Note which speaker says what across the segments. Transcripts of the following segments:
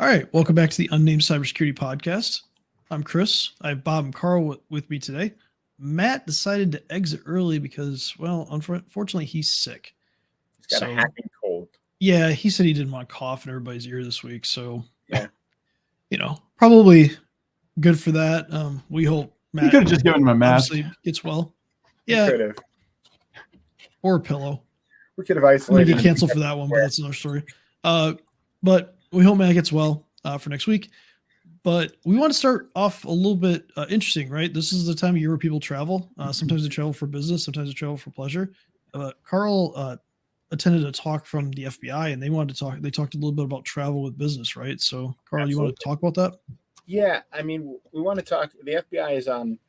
Speaker 1: All right, welcome back to the Unnamed Cybersecurity Podcast. I'm Chris. I have Bob and Carl with me today. Matt decided to exit early because, well, unfortunately, he's sick.
Speaker 2: He's got a hacking cold.
Speaker 1: Yeah, he said he didn't want to cough in everybody's ear this week. So,
Speaker 2: yeah,
Speaker 1: probably good for that. We hope Matt
Speaker 3: you could have just given him a mask.
Speaker 1: Obviously gets well.
Speaker 2: Yeah,
Speaker 1: or a pillow.
Speaker 2: We could have isolated.
Speaker 1: I'm gonna get canceled for that one, but that's another story. But we hope Matt gets well for next week. But we want to start off a little bit interesting, right? This is the time of year where people travel. Sometimes they travel for business, sometimes they travel for pleasure. Carl attended a talk from the FBI, and they talked a little bit about travel with business, right? So, Carl,
Speaker 2: Absolutely.
Speaker 1: You want to talk about that?
Speaker 2: Yeah, I mean, we want to talk. The FBI is on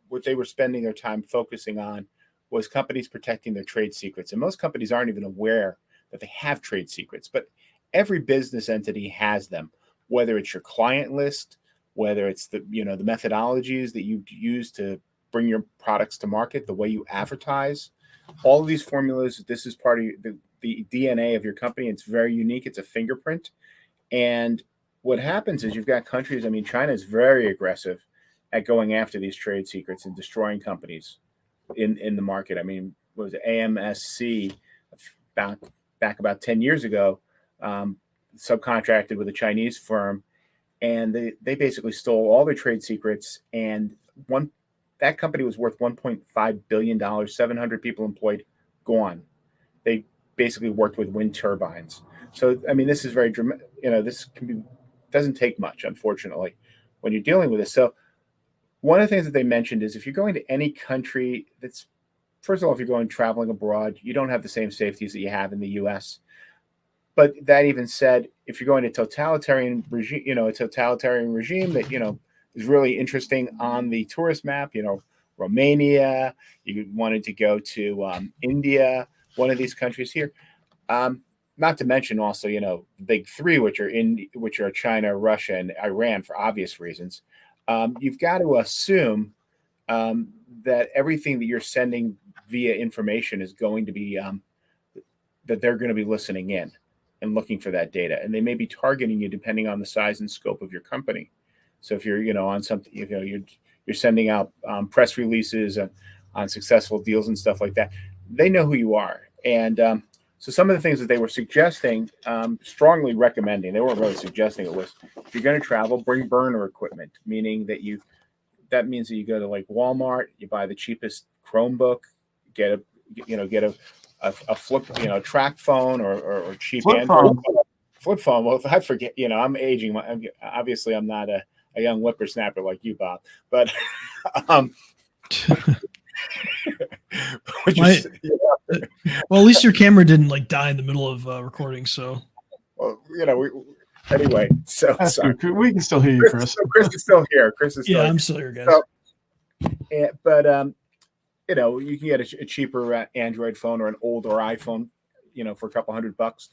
Speaker 2: what they were spending their time focusing on was companies protecting their trade secrets, and most companies aren't even aware that they have trade secrets, but every business entity has them. Whether it's your client list, whether it's the methodologies that you use to bring your products to market, the way you advertise, all of these formulas, this is part of the DNA of your company. It's very unique. It's a fingerprint. And what happens is you've got countries, I mean, China is very aggressive at going after these trade secrets and destroying companies in the market. I mean, what was it, AMSC back about 10 years ago, subcontracted with a Chinese firm, and they basically stole all their trade secrets. And that company was worth $1.5 billion, 700 people employed, gone. They basically worked with wind turbines. So, I mean, this is very dramatic. This doesn't take much, unfortunately, when you're dealing with this. So one of the things that they mentioned is if you're going to any country first of all, if you're going traveling abroad, you don't have the same safeties that you have in the U.S. But that even said, if you're going to totalitarian regime, a totalitarian regime that, is really interesting on the tourist map, Romania, you wanted to go to India, one of these countries here. Not to mention also, the big three, which are China, Russia, and Iran for obvious reasons. You've got to assume that everything that you're sending via information is going to be that they're going to be listening in and looking for that data, and they may be targeting you depending on the size and scope of your company. So if you're on something, you're sending out press releases on successful deals and stuff like that, they know who you are. And so some of the things that they were suggesting, strongly recommending, they weren't really suggesting it, was if you're going to travel, bring burner equipment, meaning that means that you go to like Walmart, you buy the cheapest Chromebook, get a flip, track phone or cheap Android flip phone. Well, if I forget, I'm aging. Obviously, I'm not a young whippersnapper like you, Bob. But
Speaker 1: well, at least your camera didn't die in the middle of recording. So,
Speaker 2: well, anyway. So sorry.
Speaker 3: We can still hear you, Chris.
Speaker 2: Chris is still here. Chris is still here.
Speaker 1: I'm still here, guys.
Speaker 2: So, but you can get a cheaper Android phone or an older iPhone, for a couple $100,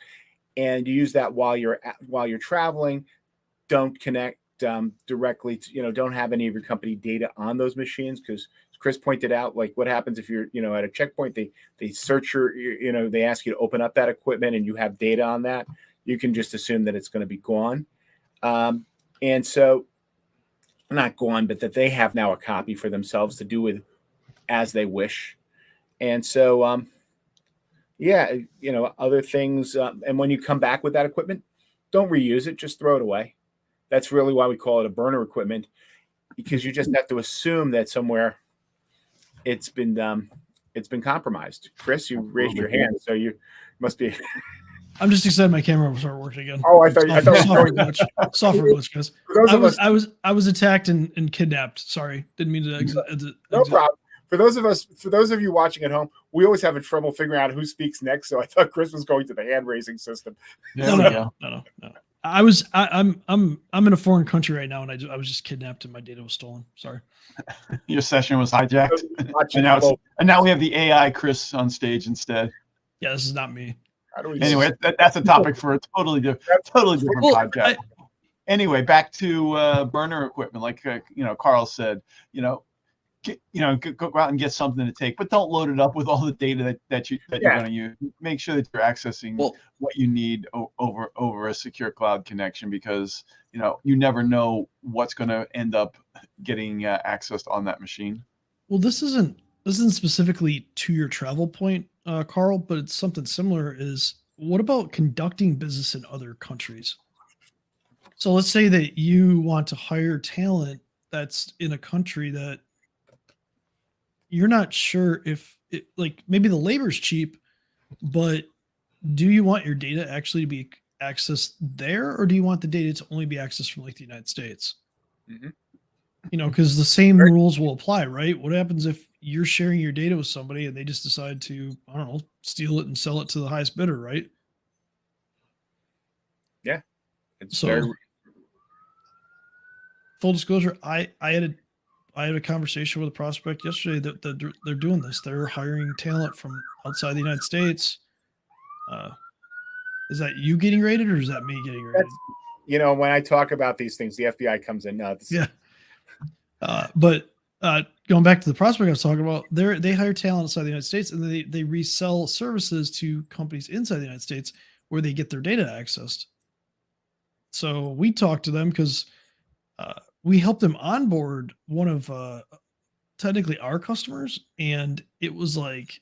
Speaker 2: and you use that while you're traveling. Don't connect directly to, don't have any of your company data on those machines, because Chris pointed out, what happens if you're, at a checkpoint, they search they ask you to open up that equipment and you have data on that. You can just assume that it's going to be gone. And so not gone, but that they have now a copy for themselves to do with as they wish. And so, other things. And when you come back with that equipment, don't reuse it, just throw it away. That's really why we call it a burner equipment, because you just have to assume that somewhere it's been compromised. Chris, you raised your hand, so you must be.
Speaker 1: I'm just excited my camera will start working again.
Speaker 2: Oh, I thought
Speaker 1: software glitch, guys. I was attacked and kidnapped. Sorry, didn't mean to exit.
Speaker 2: No problem. For those of you watching at home, we always have trouble figuring out who speaks next. So I thought Chris was going to the hand raising system.
Speaker 1: No. I'm in a foreign country right now, and I was just kidnapped and my data was stolen. Sorry.
Speaker 3: Your session was hijacked, and now we have the AI Chris on stage instead.
Speaker 1: Yeah, this is not me.
Speaker 3: Anyway, that's a topic for a totally different podcast. Anyway, back to burner equipment. Like Carl said, go out and get something to take, but don't load it up with all the data that you're going to use. Make sure that you're accessing what you need over a secure cloud connection, because you never know what's going to end up getting accessed on that machine.
Speaker 1: Well, this isn't specifically to your travel point, Carl, but it's something similar. Is what about conducting business in other countries? So let's say that you want to hire talent that's in a country that you're not sure if it, like, maybe the labor's cheap, but do you want your data actually to be accessed there, or do you want the data to only be accessed from like the United States?
Speaker 2: Mm-hmm.
Speaker 1: Because the same rules will apply, right? What happens if you're sharing your data with somebody and they just decide to, I don't know, steal it and sell it to the highest bidder, right?
Speaker 2: Yeah. It's
Speaker 1: so full disclosure, I had a conversation with a prospect yesterday that they're doing this. They're hiring talent from outside the United States. Is that you getting rated, or is that me getting rated?
Speaker 2: When I talk about these things, the FBI comes in nuts.
Speaker 1: Yeah. But going back to the prospect I was talking about, they hire talent outside the United States, and they resell services to companies inside the United States where they get their data accessed. So we talked to them because we helped them onboard one of technically our customers, and it was like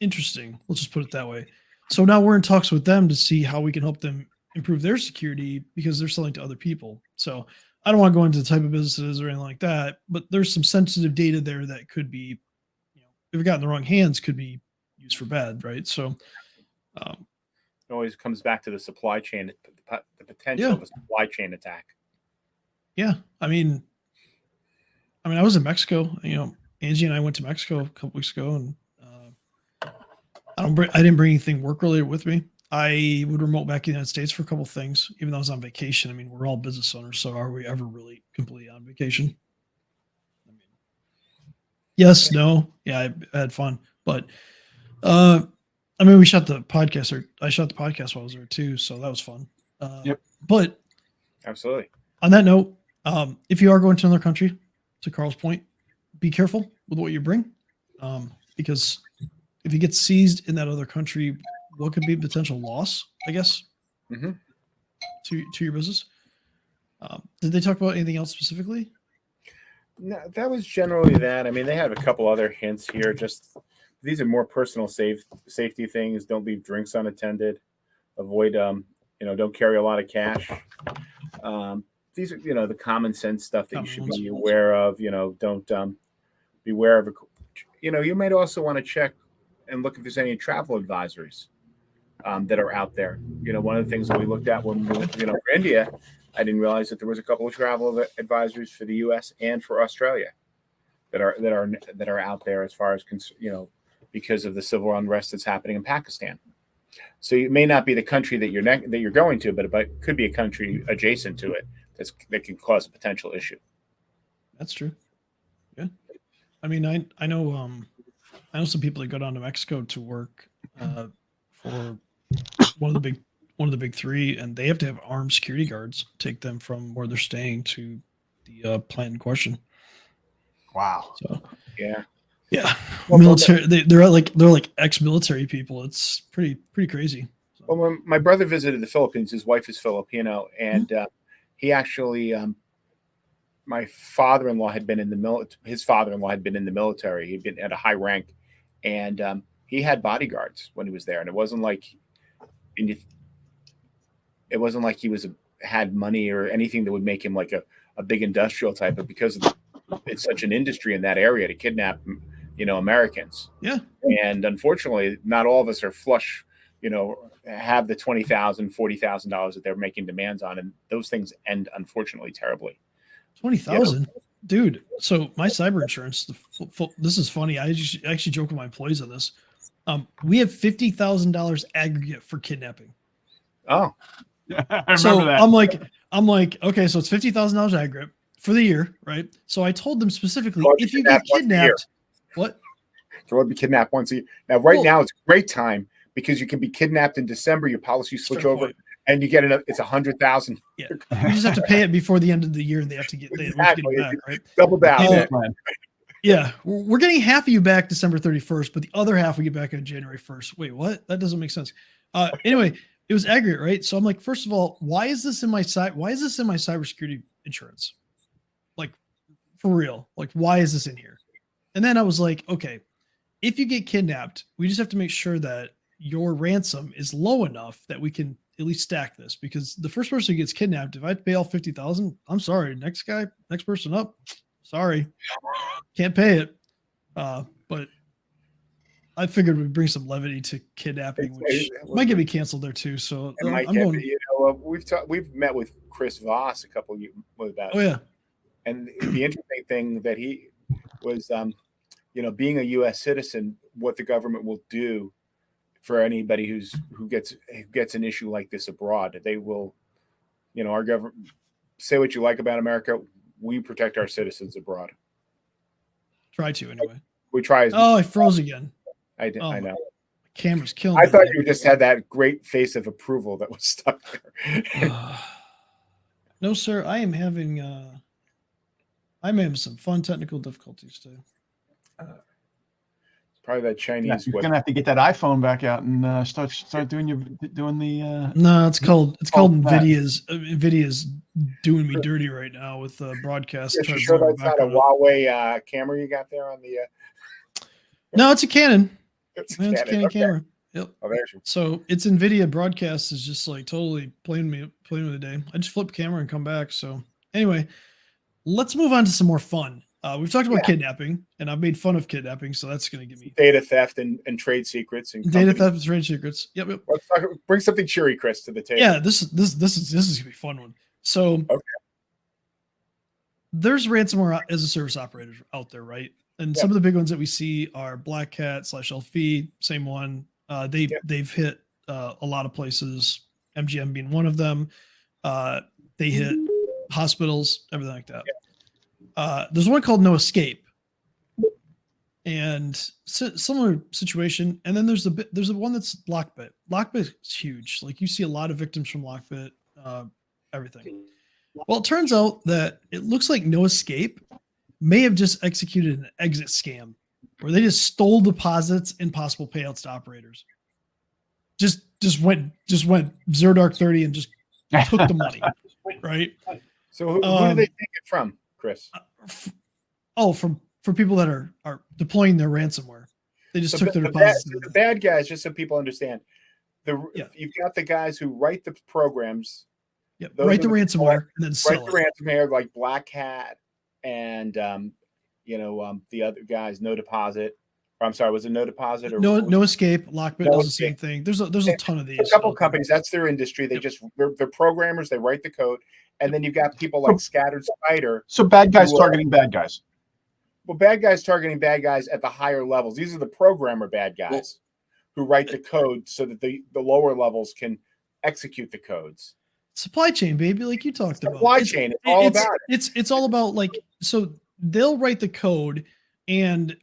Speaker 1: interesting. Let's just put it that way. So now we're in talks with them to see how we can help them improve their security, because they're selling to other people. So I don't want to go into the type of businesses or anything like that, but there's some sensitive data there that could be, if it got in the wrong hands, could be used for bad, right? So
Speaker 2: it always comes back to the supply chain, the potential of a supply chain attack.
Speaker 1: Yeah. I mean, I was in Mexico, Angie and I went to Mexico a couple weeks ago, and I didn't bring anything work related with me. I would remote back in the United States for a couple of things, even though I was on vacation. I mean, we're all business owners, so are we ever really completely on vacation? Yes, no, yeah, I had fun, but we shot the podcast, or I shot the podcast while I was there too, so that was fun.
Speaker 3: Yep.
Speaker 1: But
Speaker 2: absolutely.
Speaker 1: On that note, if you are going to another country, to Carl's point, be careful with what you bring, because if you get seized in that other country, what could be potential loss, I guess, to your business. Did they talk about anything else specifically?
Speaker 2: No, that was generally that. I mean, they have a couple other hints here. Just these are more personal safety things. Don't leave drinks unattended. Avoid, don't carry a lot of cash. These are, the common sense stuff that you should be aware of. Don't beware of. You might also want to check and look if there's any travel advisories that are out there. One of the things that we looked at when we went, for India, I didn't realize that there was a couple of travel advisories for the U.S. and for Australia that are out there, as far as because of the civil unrest that's happening in Pakistan. So it may not be the country that you're going to, but it could be a country adjacent to it that can cause a potential issue. That's
Speaker 1: true. Yeah, I mean, I know some people that go down to Mexico to work for one of the big three, and they have to have armed security guards take them from where they're staying to the plant in question.
Speaker 3: Wow.
Speaker 1: So
Speaker 2: yeah.
Speaker 1: Well, military. They're like ex-military people. It's pretty crazy. So.
Speaker 2: Well, when my brother visited the Philippines, his wife is Filipino, and he actually, my father-in-law had been in the military. His father-in-law had been in the military. He'd been at a high rank, and he had bodyguards when he was there. And it wasn't like he had money or anything that would make him like a big industrial type, but because it's such an industry in that area to kidnap, Americans.
Speaker 1: Yeah.
Speaker 2: And unfortunately, not all of us are flush, have the $20,000, $40,000 that they're making demands on. And those things end, unfortunately, terribly.
Speaker 1: 20,000, dude. So my cyber insurance, this is funny. I actually joke with my employees on this. We have $50,000 aggregate for kidnapping.
Speaker 2: Oh,
Speaker 3: I remember that.
Speaker 1: I'm like, okay, so it's $50,000 aggregate for the year, right? So I told them specifically, if you get kidnapped, what?
Speaker 2: So would be kidnapped once a year. Now, now it's a great time because you can be kidnapped in December. Your policy switch over, and you get it's $100,000.
Speaker 1: Yeah, you just have to pay it before the end of the year, and they have to get it back, right?
Speaker 2: Double down.
Speaker 1: Yeah, we're getting half of you back December 31st, but the other half we get back on January 1st. Wait, what? That doesn't make sense. Anyway, it was aggregate, right? So I'm like, first of all, why is this in my cybersecurity insurance? Like, for real? Like, why is this in here? And then I was like, okay, if you get kidnapped, we just have to make sure that your ransom is low enough that we can at least stack this, because the first person who gets kidnapped, if I pay all 50,000, I'm sorry, next person up, sorry, can't pay it. But I figured we'd bring some levity to kidnapping, which might get me canceled there too. So I'm going.
Speaker 2: We've met with Chris Voss a couple of years about.
Speaker 1: Oh yeah.
Speaker 2: And the interesting thing that he was, being a U.S. citizen, what the government will do for anybody who gets an issue like this abroad, they will, our government, say what you like about America, we protect our citizens abroad.
Speaker 1: Try to anyway.
Speaker 2: We try.
Speaker 1: Oh, I froze again.
Speaker 2: I know.
Speaker 1: My camera's killing
Speaker 2: I
Speaker 1: me.
Speaker 2: thought you just had that great face of approval that was stuck there.
Speaker 1: No, sir. I'm having some fun technical difficulties too.
Speaker 2: Probably that Chinese.
Speaker 3: You're gonna have to get that iPhone back out and start doing the.
Speaker 1: No, it's called Nvidia's doing me dirty right now with broadcast.
Speaker 2: You sure that's not a Huawei camera you got there on the?
Speaker 1: No, it's a Canon.
Speaker 2: It's
Speaker 1: a Canon camera. Yep.
Speaker 2: Oh, there's your...
Speaker 1: So it's Nvidia broadcast is just like totally playing with the day. I just flip camera and come back. So anyway, let's move on to some more fun. We've talked about kidnapping, and I've made fun of kidnapping, so that's going to give me
Speaker 2: data theft and trade secrets and
Speaker 1: data theft and trade secrets. Yep.
Speaker 2: Let's bring something cheery, Chris, to the table.
Speaker 1: Yeah, this is going to be a fun one. So there's ransomware as a service operators out there, right? And some of the big ones that we see are Black Cat / LV, same one. They've hit a lot of places, MGM being one of them. They hit hospitals, everything like that. There's one called No Escape, and similar situation. And then there's the one that's Lockbit. Lockbit is huge. Like you see a lot of victims from Lockbit, everything. Well, it turns out that it looks like No Escape may have just executed an exit scam where they just stole deposits and possible payouts to operators. Just went 0 dark 30 and just took the money, right?
Speaker 2: So who do they take it from, Chris?
Speaker 1: From people that are deploying their ransomware. They just took their deposits.
Speaker 2: The bad guys, just so people understand, you've got the guys who write the programs.
Speaker 1: Yeah, write the ransomware and then sell
Speaker 2: it. Write the ransomware like Black Hat and the other guys, No Deposit. Or, I'm sorry, was it No Deposit or
Speaker 1: No Escape? Lockbit does the same thing. There's a ton of these.
Speaker 2: A couple of companies, that's their industry. They they're programmers. They write the code, and then you've got people like Scattered Spider.
Speaker 3: So bad guys targeting bad guys.
Speaker 2: Well, bad guys targeting bad guys at the higher levels. These are the programmer bad guys who write the code so that the lower levels can execute the codes.
Speaker 1: Supply chain, baby, like you talked about.
Speaker 2: Supply chain, it's all about
Speaker 1: it. It's all about, like, so they'll write the code and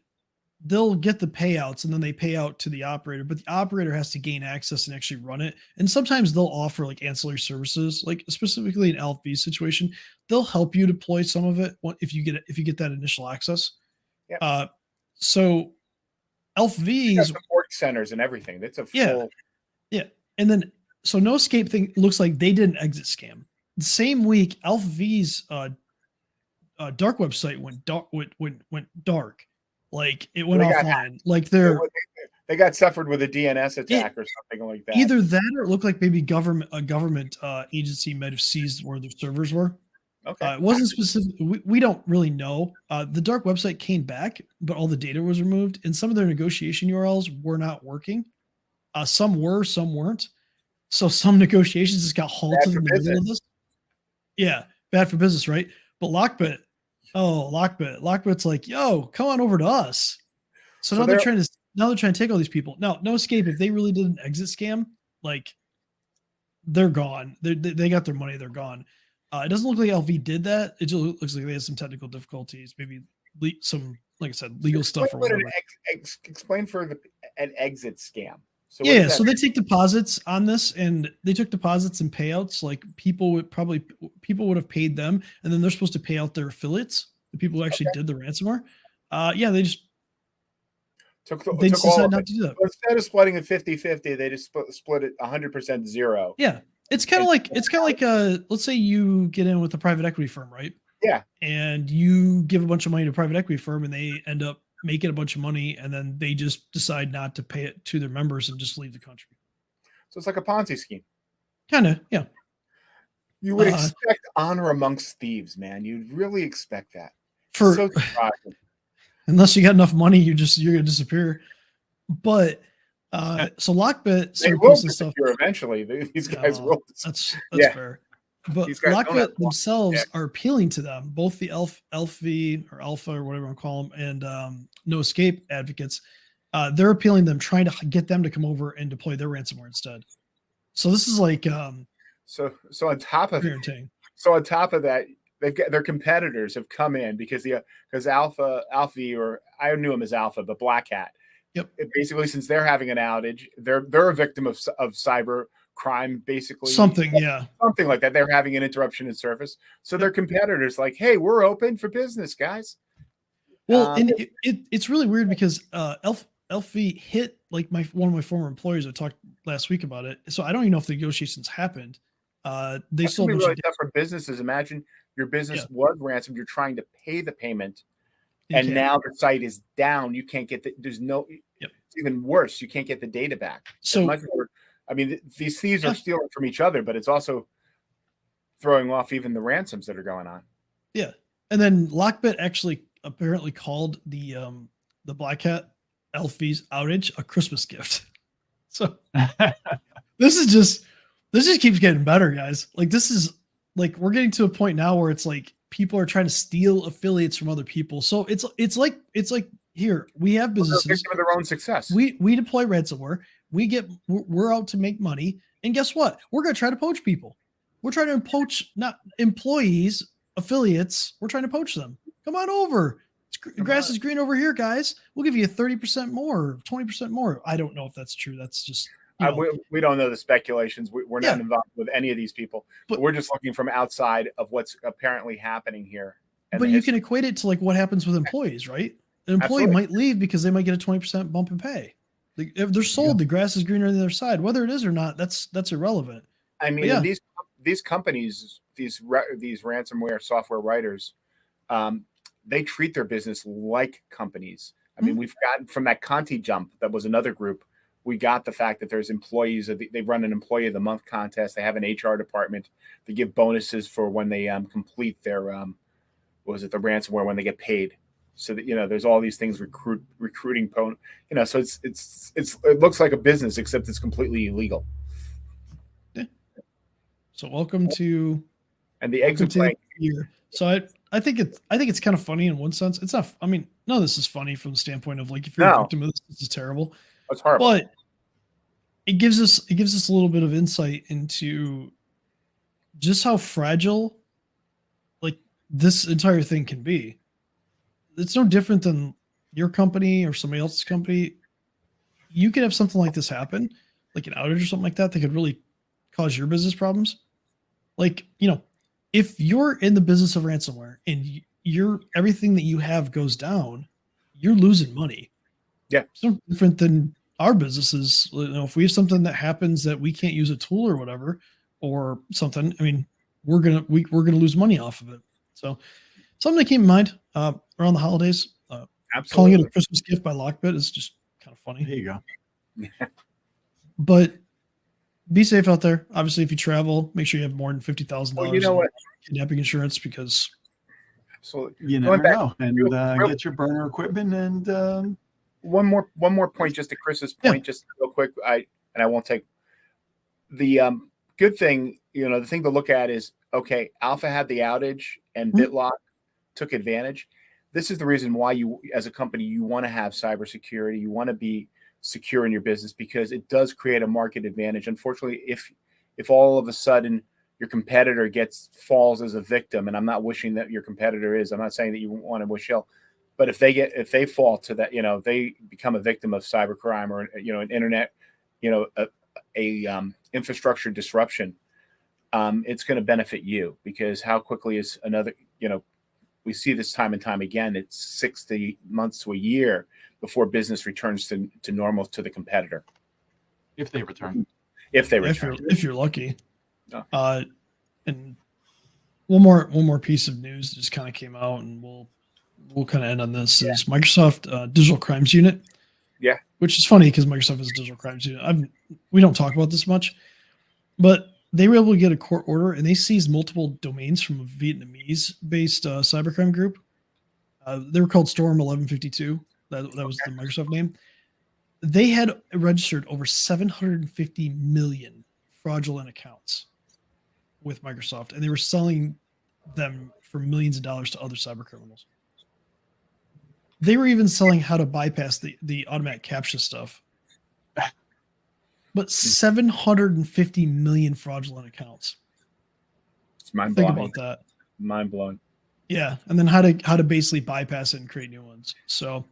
Speaker 1: they'll get the payouts and then they pay out to the operator, but the operator has to gain access and actually run it. And sometimes they'll offer like ancillary services, like specifically in LV situation, they'll help you deploy some of it if you get that initial access.
Speaker 2: Yeah.
Speaker 1: So LV's
Speaker 2: support centers and everything. That's a full.
Speaker 1: Yeah. And then so No Escape thing looks like they did an exit scam. The same week, LV's dark website went dark. Like it went offline. Like
Speaker 2: they got suffered with a DNS attack or something like that.
Speaker 1: Either that or it looked like maybe a government agency might have seized where their servers were.
Speaker 2: Okay.
Speaker 1: It wasn't specific. We don't really know. The dark website came back, but all the data was removed, and some of their negotiation URLs were not working. Some were, some weren't. So some negotiations just got halted in the middle of this. Yeah, bad for business, right? But Lockbit's like, yo, come on over to us. So now they're trying to take all these people. Now, No Escape, if they really did an exit scam, like they're gone. They got their money, they're gone. It doesn't look like LV did that. It just looks like they had some technical difficulties, maybe some, like I said, legal stuff or whatever.
Speaker 2: Explain for an exit scam.
Speaker 1: So so they take deposits on this, and they took deposits and payouts. Like people would have paid them, and then they're supposed to pay out their affiliates, the people who actually did the ransomware. Yeah, they just
Speaker 2: Took
Speaker 1: they
Speaker 2: took
Speaker 1: just
Speaker 2: all
Speaker 1: decided
Speaker 2: of
Speaker 1: not
Speaker 2: it.
Speaker 1: to do that.
Speaker 2: So instead of splitting it 50-50, they just split it 100% zero.
Speaker 1: Yeah, it's kind of like let's say you get in with a private equity firm, right?
Speaker 2: Yeah.
Speaker 1: And you give a bunch of money to a private equity firm, and they end up making a bunch of money, and then they just decide not to pay it to their members and just leave the country.
Speaker 2: So it's like a Ponzi scheme.
Speaker 1: Kind of, yeah.
Speaker 2: You would expect honor amongst thieves, man. You'd really expect that.
Speaker 1: For
Speaker 2: so surprising.
Speaker 1: Unless you got enough money, you're gonna disappear. But so Lockbit
Speaker 2: They
Speaker 1: started
Speaker 2: will
Speaker 1: posting stuff.
Speaker 2: disappear eventually. These guys
Speaker 1: Yeah,
Speaker 2: will.
Speaker 1: That's
Speaker 2: Yeah.
Speaker 1: fair. But
Speaker 2: These guys don't have
Speaker 1: Lockbit
Speaker 2: long-
Speaker 1: themselves
Speaker 2: yeah.
Speaker 1: are appealing to them, both the Alpha or Alpha or whatever I call them, and No Escape advocates. They're appealing to them, trying to get them to come over and deploy their ransomware instead. So this is like
Speaker 2: so on top of
Speaker 1: irritating.
Speaker 2: So on top of that, they've got their competitors have come in because Alpha, or I knew him as Alpha, but Black Hat.
Speaker 1: Yep.
Speaker 2: Basically, since they're having an outage, they're a victim of cyber crime, basically.
Speaker 1: Something
Speaker 2: like that. They're having an interruption in service. So their competitors like, hey, we're open for business, guys.
Speaker 1: Well, and it's really weird because Elfie hit like one of my former employers. I talked last week about it. So I don't even know if the negotiations happened. They
Speaker 2: That's
Speaker 1: sold
Speaker 2: really tough for businesses. Imagine your business was ransomed. You're trying to pay the payment, and now the site is down. You can't get there's no. It's even worse. You can't get the data back.
Speaker 1: So
Speaker 2: I mean, these thieves are stealing from each other, but it's also throwing off even the ransoms that are going on.
Speaker 1: Yeah, and then Lockbit actually apparently called the Black Hat Elfie's outage a Christmas gift. So this just keeps getting better, guys. Like this is like we're getting to a point now where it's like people are trying to steal affiliates from other people. So it's like here we have businesses
Speaker 2: of their own success.
Speaker 1: We deploy ransomware. We're out to make money, and guess what? We're gonna try to poach people. We're trying to poach not employees, affiliates. We're trying to poach them. Come on over. Grass is green over here, guys. We'll give you 30% more, 20% more. I don't know if that's true. That's just
Speaker 2: we don't know the speculations. We're not involved with any of these people, but we're just looking from outside of what's apparently happening here.
Speaker 1: But you can equate it to like what happens with employees, right? An employee might leave because they might get a 20% bump in pay. If they're sold, the grass is greener on the other side. Whether it is or not, that's irrelevant.
Speaker 2: I mean, these companies, these ransomware software writers, they treat their business like companies. I mean, we've gotten from that Conti jump, that was another group. We got the fact that there's employees. They run an employee of the month contest. They have an HR department. They give bonuses for when they complete their the ransomware when they get paid. So that there's all these things recruiting. So it looks like a business except it's completely illegal.
Speaker 1: Yeah. So welcome to
Speaker 2: the exit plan
Speaker 1: year. So I think it's kind of funny in one sense. It's not. I mean, no, this is funny from the standpoint of like if you're a victim of this is terrible.
Speaker 2: That's horrible.
Speaker 1: But it gives us a little bit of insight into just how fragile like this entire thing can be. It's no different than your company or somebody else's company. You could have something like this happen, like an outage or something like that could really cause your business problems. Like, if you're in the business of ransomware and everything that you have goes down, you're losing money.
Speaker 2: Yeah.
Speaker 1: It's no different than our businesses. If we have something that happens that we can't use a tool or whatever, or something, I mean, we're going to lose money off of it. So something to keep in mind around the holidays. Calling it a Christmas gift by Lockbit is just kind of funny.
Speaker 3: There you go.
Speaker 1: But be safe out there. Obviously, if you travel, make sure you have more than $50,000 in kidnapping insurance because
Speaker 2: absolutely
Speaker 3: you never know. And get your burner equipment. And
Speaker 2: one more point, just to Chris's point, just real quick. I won't take the good thing. The thing to look at is Alpha had the outage and BitLock took advantage. This is the reason why you, as a company, you want to have cybersecurity. You want to be secure in your business because it does create a market advantage. Unfortunately, if all of a sudden your competitor falls as a victim, and I'm not wishing that your competitor is, I'm not saying that you want to wish ill, but if they fall to that, they become a victim of cybercrime or an internet, infrastructure disruption, it's going to benefit you because how quickly is another, we see this time and time again. It's 60 months to a year before business returns to normal to the competitor.
Speaker 3: If they return.
Speaker 2: If
Speaker 1: you're lucky.
Speaker 2: No.
Speaker 1: And one more piece of news just kind of came out, and we'll kind of end on this. Is Microsoft Digital Crimes Unit.
Speaker 2: Yeah.
Speaker 1: Which is funny because Microsoft has a digital crimes unit. We don't talk about this much, but they were able to get a court order, and they seized multiple domains from a Vietnamese-based cybercrime group. They were called Storm 1152. That was the Microsoft name. They had registered over 750 million fraudulent accounts with Microsoft, and they were selling them for millions of dollars to other cyber criminals. They were even selling how to bypass the automatic CAPTCHA stuff. But 750 million fraudulent accounts.
Speaker 2: It's mind-blowing.
Speaker 1: Think about that.
Speaker 2: Mind-blowing.
Speaker 1: Yeah, and then how to basically bypass it and create new ones. So,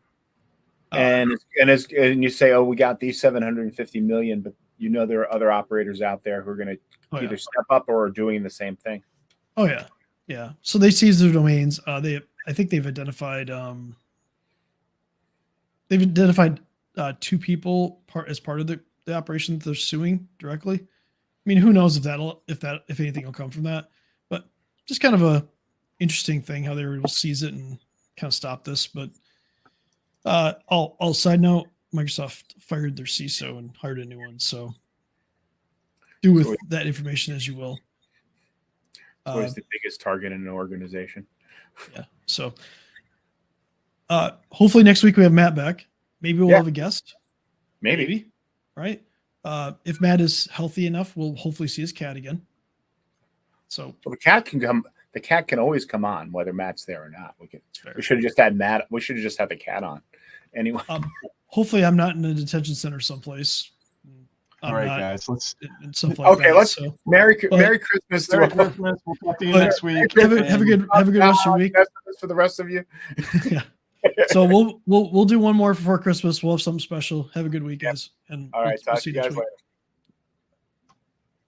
Speaker 2: and you say, oh, we got these 750 million, but there are other operators out there who are going to either step up or are doing the same thing.
Speaker 1: Oh yeah, yeah. So they seized their domains. I think they've identified. They've identified 2 people as part of the operation that they're suing directly. I mean, who knows if anything will come from that, but just kind of a interesting thing how they were able to seize it and kind of stop this. But all side note, Microsoft fired their CISO and hired a new one. So do with that information as you will.
Speaker 2: It's always the biggest target in an organization.
Speaker 1: Yeah. So hopefully next week we have Matt back. Maybe we'll have a guest.
Speaker 2: Maybe.
Speaker 1: Right. If Matt is healthy enough, we'll hopefully see his cat again. So
Speaker 2: the cat can come. The cat can always come on, whether Matt's there or not. We should have just had Matt. We should have just had the cat on. Anyway.
Speaker 1: Hopefully, I'm not in a detention center someplace.
Speaker 3: All right, guys. Let's.
Speaker 2: Let's. Merry Christmas.
Speaker 3: Merry Christmas. We'll talk to you next week.
Speaker 1: Have a good rest of your week.
Speaker 2: For the rest of you.
Speaker 1: Yeah. So we'll do one more before Christmas. We'll have something special. Have a good week, guys. And
Speaker 2: all right.
Speaker 1: We'll
Speaker 2: talk to you guys later.